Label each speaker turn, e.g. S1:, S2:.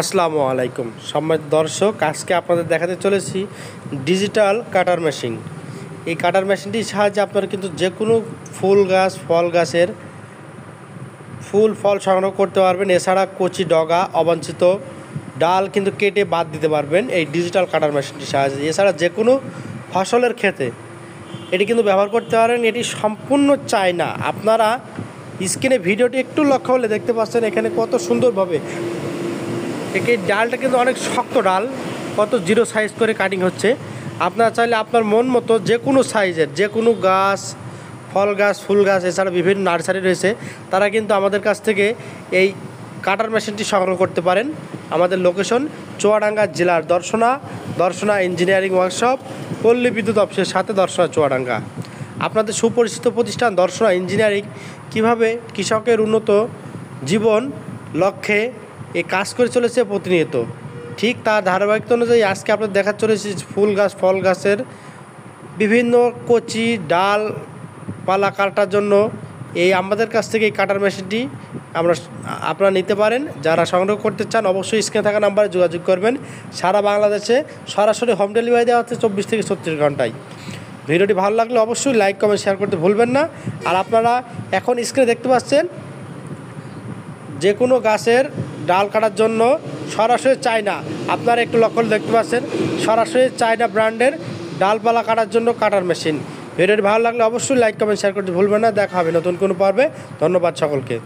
S1: আসসালামু আলাইকুম সম্মানিত দর্শক, আজকে আপনাদের দেখাতে চলেছি ডিজিটাল কাটার মেশিন। এই কাটার মেশিনটির সাহায্যে আপনারা কিন্তু যে কোনো ফুল গাছ ফল গাছের ফুল ফল সংগ্রহ করতে পারবেন। এছাড়া কচি ডগা অবাঞ্ছিত ডাল কিন্তু কেটে বাদ দিতে পারবেন এই ডিজিটাল কাটার মেশিনটির সাহায্যে। এছাড়া যে কোনো ফসলের ক্ষেতে এটি কিন্তু ব্যবহার করতে পারেন। এটি সম্পূর্ণ চায়না। আপনারা স্ক্রিনে ভিডিওটি একটু লক্ষ্য হলে দেখতে পাচ্ছেন এখানে কত সুন্দরভাবে এই ডালটা কিন্তু অনেক শক্ত ডাল, কত জিরো সাইজ করে কাটিং হচ্ছে। আপনারা চাইলে আপনার মন মতো যে কোনো সাইজের যে কোনো গাছ ফল গাছ ফুল গাছ এছাড়া বিভিন্ন নার্সারি রয়েছে, তারা কিন্তু আমাদের কাছ থেকে এই কাটার মেশিনটি সংগ্রহ করতে পারেন। আমাদের লোকেশন চুয়াডাঙ্গা জেলার দর্শনা ইঞ্জিনিয়ারিং ওয়ার্কশপ, পল্লী বিদ্যুৎ অফিসের সাথে দর্শনা চুয়াডাঙ্গা। আপনাদের সুপরিচিত প্রতিষ্ঠান দর্শনা ইঞ্জিনিয়ারিং কীভাবে কৃষকের উন্নত জীবন লক্ষ্যে এই কাজ করে চলেছে প্রতিনিয়ত, ঠিক তার ধারাবাহিকতা অনুযায়ী আজকে আপনাদের দেখা চলেছে ফুল গাছ ফল গাছের বিভিন্ন কচি ডাল পালা কাটার জন্য এই আমাদের কাছ থেকে এই কাটার মেশিনটি আপনারা নিতে পারেন। যারা সংগ্রহ করতে চান অবশ্যই স্ক্রিনে থাকা নাম্বারে যোগাযোগ করবেন। সারা বাংলাদেশে সরাসরি হোম ডেলিভারি দেওয়া হচ্ছে 24 থেকে 36 ঘন্টায়। ভিডিওটি ভালো লাগলে অবশ্যই লাইক কমেন্ট শেয়ার করতে ভুলবেন না। আর আপনারা এখন স্ক্রিনে দেখতে পাচ্ছেন যে কোনো গাছের ডাল কাটার জন্য সরাসরি চায়না, আপনারা একটু লক্ষ্য দেখতে পাচ্ছেন সরাসরি চায়না ব্র্যান্ডের ডালপালা কাটার জন্য কাটার মেশিন। ভিডিওটি ভালো লাগলে অবশ্যই লাইক কমেন্ট শেয়ার করতে ভুলবেন না। দেখা হবে নতুন কোনো পর্বে। ধন্যবাদ সকলকে।